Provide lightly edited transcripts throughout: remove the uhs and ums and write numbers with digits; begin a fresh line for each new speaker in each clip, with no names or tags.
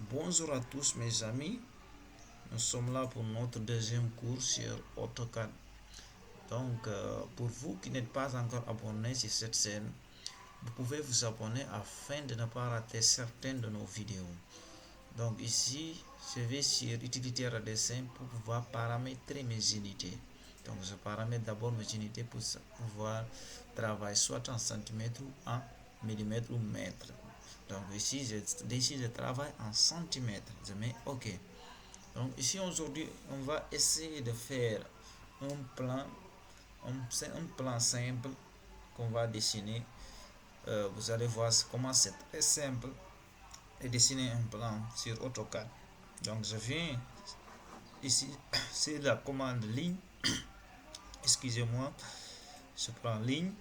Bonjour à tous mes amis, nous sommes là pour notre deuxième cours sur AutoCAD. Donc, pour vous qui n'êtes pas encore abonné sur cette chaîne, vous pouvez vous abonner afin de ne pas rater certaines de nos vidéos. Donc ici, je vais sur utilitaire à dessin pour pouvoir paramétrer mes unités. Donc je paramètre d'abord mes unités pour pouvoir travailler soit en centimètres ou en millimètres ou mètres. Donc ici, je travaille en centimètres. Je mets OK. Donc ici aujourd'hui, on va essayer de faire un plan, un plan simple qu'on va dessiner. Vous allez voir comment c'est très simple de dessiner un plan sur AutoCAD. Donc je viens ici, c'est la commande ligne. Excusez-moi, je prends ligne.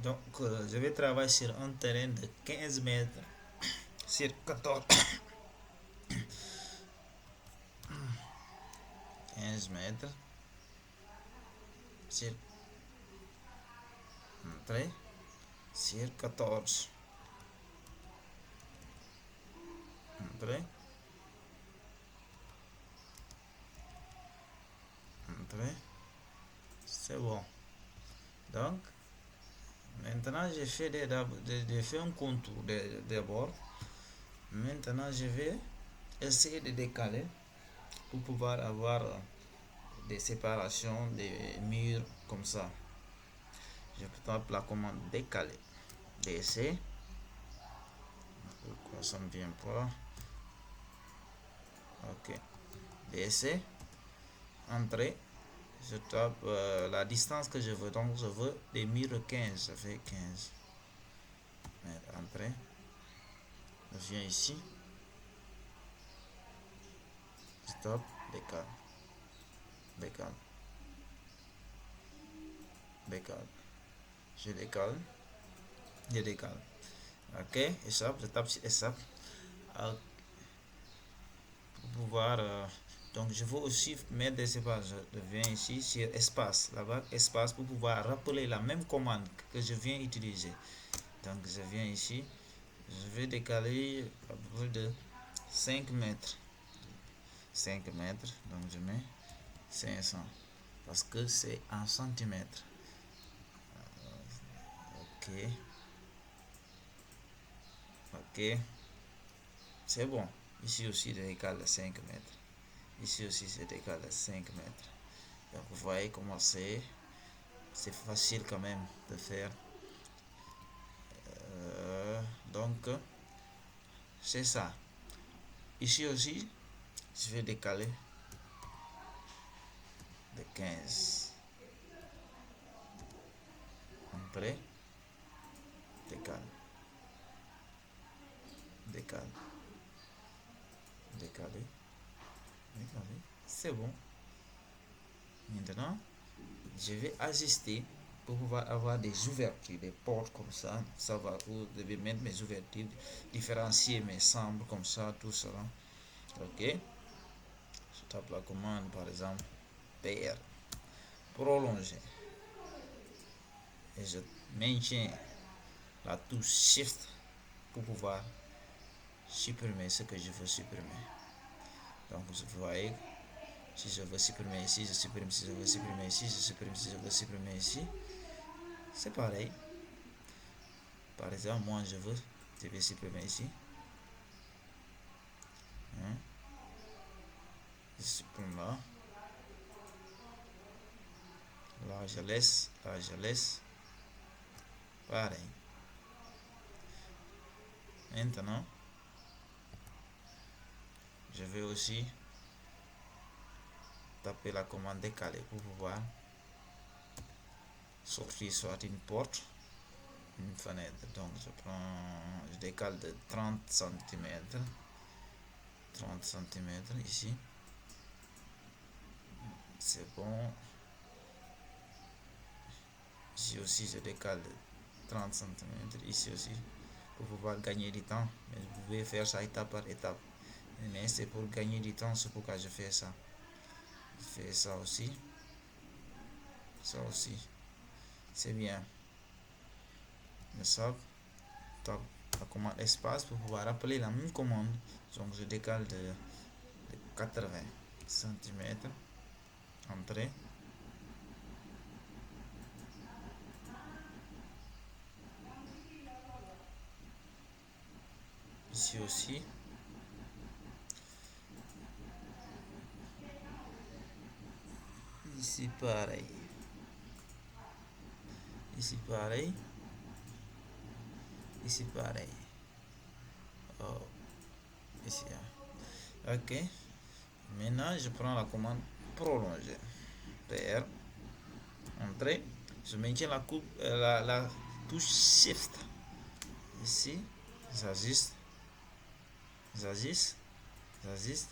Donc je vais travailler sur un terrain de 15 mètres sur 14. 15 mètres sur entrée sur 14. Entrée, entrée, c'est bon. Donc maintenant j'ai fait un contour d'abord. Maintenant je vais essayer de décaler pour pouvoir avoir des séparations des murs comme ça. Je tape la commande décaler. DC. Pourquoi ça ne vient pas? Ok. DC. Entrée. Je tape la distance que je veux. Donc je veux des murs 15. Ça fait 15. Entrée. Je viens ici. Stop. Décale. Décale. Décale. Je décale. Je décale. Ok. Échappe. Je tape sur échappe. Pour pouvoir. Donc je veux aussi mettre des espaces. Je viens ici sur espace. Là-bas, espace pour pouvoir rappeler la même commande que je viens utiliser. Donc je viens ici. Je vais décaler à peu près de 5 mètres. 5 mètres. Donc je mets 500. Parce que c'est en centimètres. Ok. Ok. C'est bon. Ici aussi, je décale de 5 mètres. Ici aussi, je décale de 5 mètres. Donc vous voyez comment c'est. C'est facile quand même de faire. Donc, c'est ça. Ici aussi, je vais décaler de 15. Entrée, décale, décale, décaler, décaler. C'est bon. Maintenant, je vais ajuster pour pouvoir avoir des ouvertures, des portes comme ça. Ça va, vous devez mettre mes ouvertures, différencier mes chambres comme ça, tout ça. Ok. Je tape la commande par exemple PR. Prolonger. Et je maintiens la touche Shift pour pouvoir supprimer ce que je veux supprimer. Donc vous voyez, si je veux supprimer ici, je supprime. Si je veux supprimer ici, je supprime. Si je veux supprimer ici, c'est pareil. Par exemple, moi je vais supprimer ici. Hein? Je supprime là. Là je laisse. Là je laisse. Pareil. Maintenant, je vais aussi taper la commande décaler pour pouvoir sortir soit une porte, une fenêtre. Donc je décale de 30 cm. 30 cm ici. C'est bon. Ici aussi, je décale de 30 cm. Ici aussi, pour pouvoir gagner du temps. Mais vous pouvez faire ça étape par étape. Mais c'est pour gagner du temps, c'est pourquoi je fais ça. Je fais ça aussi. Ça aussi. C'est bien. Mais ça, top. la commande espace pour pouvoir appeler la même commande. Donc je décale de 80 cm. Entrée. Ici aussi. Ici pareil. Ici pareil. Ici pareil. Oh, ici. Ok. Maintenant, je prends la commande prolonger. PR. Entrée. Je maintiens la touche Shift. Ici. J'ajuste. J'ajuste. J'ajuste.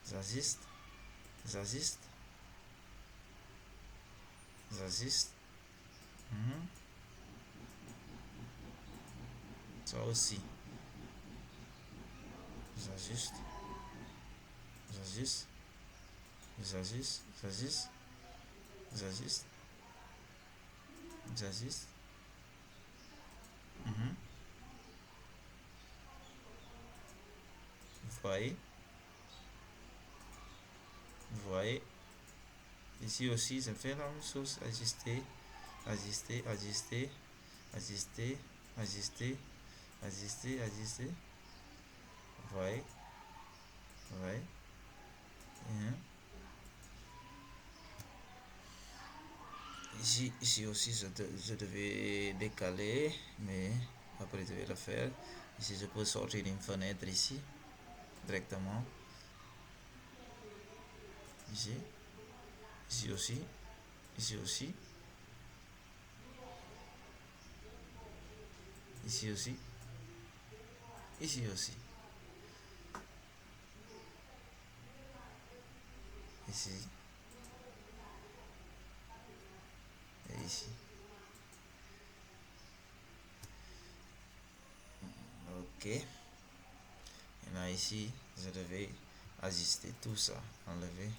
J'ajuste. J'ajuste. J'ajuste. Ça aussi. J'ajuste. J'ajuste. J'ajuste. J'ajuste. J'ajuste. J'ajuste. Vous voyez. Vous voyez. Ici aussi, je fais la même chose. Ajuster. Ajuster. Ajuster. Ajuster. Ajuster. Ajuster. Ajuster. Vous voyez. Vous voyez. Ici aussi, je devais décaler, mais après je vais le faire. Ici, je peux sortir une fenêtre ici, directement. Ici. Ici aussi. Ici aussi. Ici aussi. Ici aussi. Ici. Et ici. Ok. Et là, ici, je devais ajuster tout ça. Enlever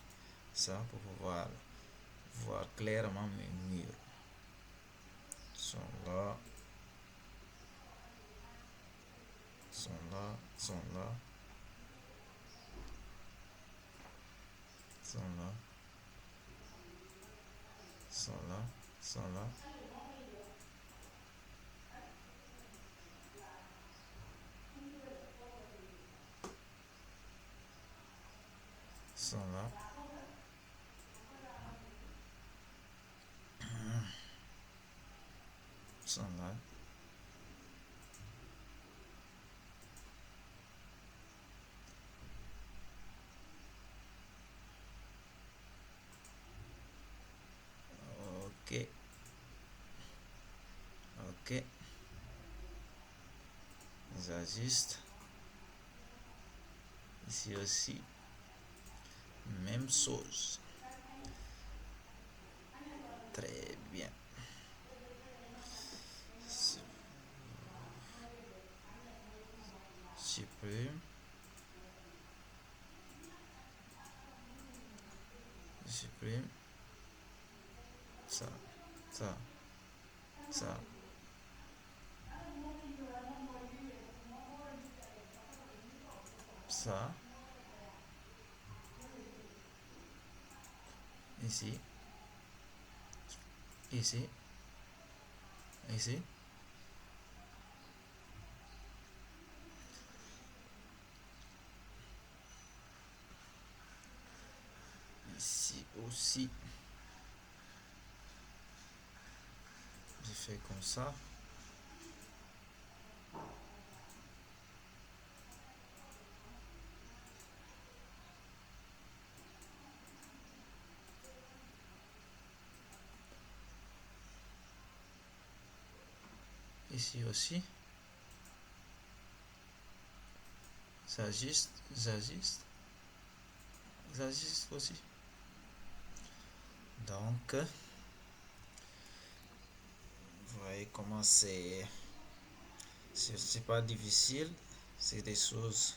ça pour pouvoir voir clairement mes murs. Sont là. Sont là. Sont là. Sont là. Sont là. Sont là. Sont là. Sont là. Ok. Ok. J'ajuste. Ici aussi. Même chose. Très bien. Supprime. Supprime. Ça. Ça. Ça. Ça. Ici. Ici. Ici. Ici aussi. Je fais comme ça. Ici aussi. J'ajuste. J'ajuste. J'ajuste aussi. Donc, vous voyez comment c'est pas difficile. C'est des choses,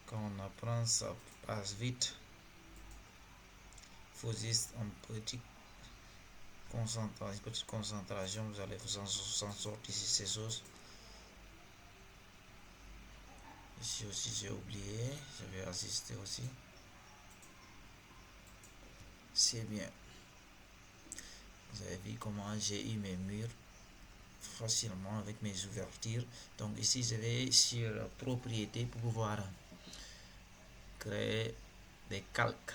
quand on apprend, ça passe vite. Il faut juste une petite concentration, vous allez vous en sortir ici ces choses. Ici aussi j'ai oublié, je vais ajuster aussi. C'est bien. Vous avez vu comment j'ai eu mes murs facilement avec mes ouvertures. Donc ici je vais sur propriété pour pouvoir créer des calques.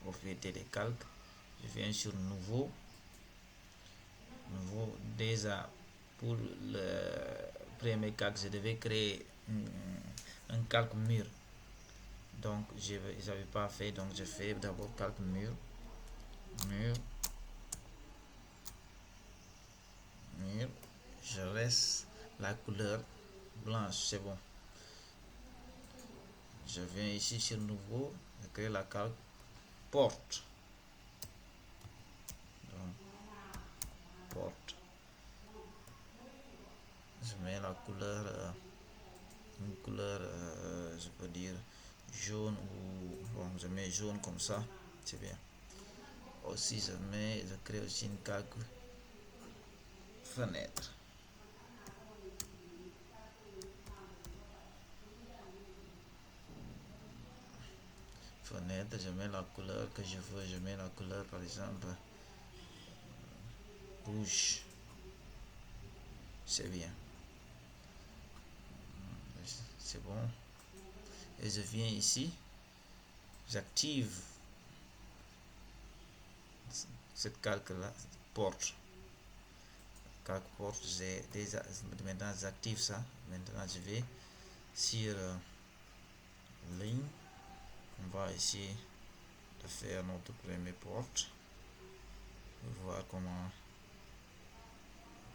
Propriété des calques. Je viens sur nouveau. Nouveau déjà pour le premier calque je devais créer un calque mur. Donc je n'avais pas fait, donc je fais d'abord calque mur. Mur. Mur. Je laisse la couleur blanche, c'est bon. Je viens ici sur nouveau, je crée la calque porte. Donc, porte. Je mets la couleur, une couleur, je peux dire jaune ou bon, je mets jaune comme ça, c'est bien. Aussi, je crée aussi une calque fenêtre. Fenêtre, je mets la couleur que je veux, je mets la couleur par exemple rouge. C'est bien. C'est bon. Et je viens ici, j'active cette calque là, porte. Calque porte, j'ai déjà, maintenant j'active ça. Maintenant je vais sur ligne. On va essayer de faire notre première porte. Voir comment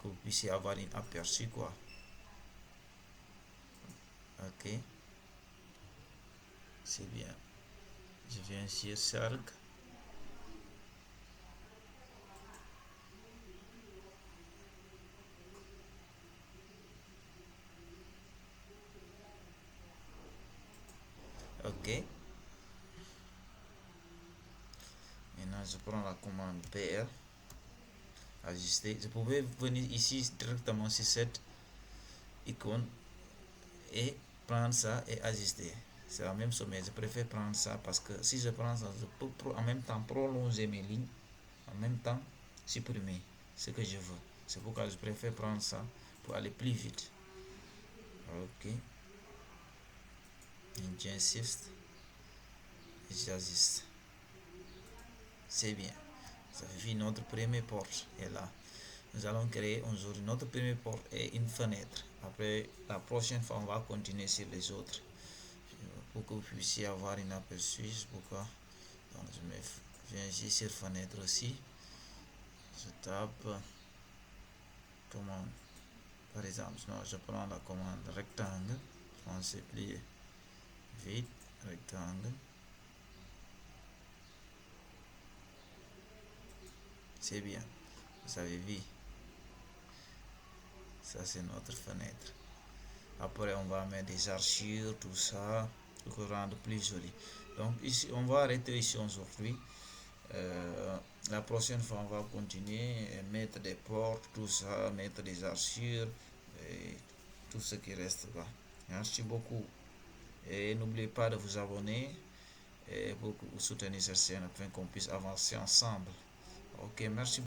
que vous puissiez avoir un aperçu quoi. Ok, c'est bien. Je viens sur cercle. Ok. Maintenant je prends la commande PR. Ajuster. Je pouvais venir ici directement sur cette icône et prendre ça et ajuster. C'est la même chose, mais je préfère prendre ça parce que si je prends ça, je peux en même temps prolonger mes lignes, en même temps supprimer ce que je veux. C'est pourquoi je préfère prendre ça pour aller plus vite. Ok. J'insiste et j'ajuste. C'est bien. Ça fait notre première porte est là. Nous allons créer aujourd'hui notre première porte et une fenêtre. Après, la prochaine fois, on va continuer sur les autres. Pour que vous puissiez avoir une aperçu. Pourquoi? Donc, je viens ici sur fenêtre aussi. Je tape commande. Par exemple, non, je prends la commande rectangle. Français plié. Vite, rectangle. C'est bien. Vous avez vu. Ça, c'est notre fenêtre. Après, on va mettre des archures, tout ça, pour rendre plus joli. Donc, ici, on va arrêter ici aujourd'hui. La prochaine fois, on va continuer et mettre des portes, tout ça, mettre des archures et tout ce qui reste là. Merci beaucoup. Et n'oubliez pas de vous abonner et pour soutenir cette chaîne afin qu'on puisse avancer ensemble. Ok, merci.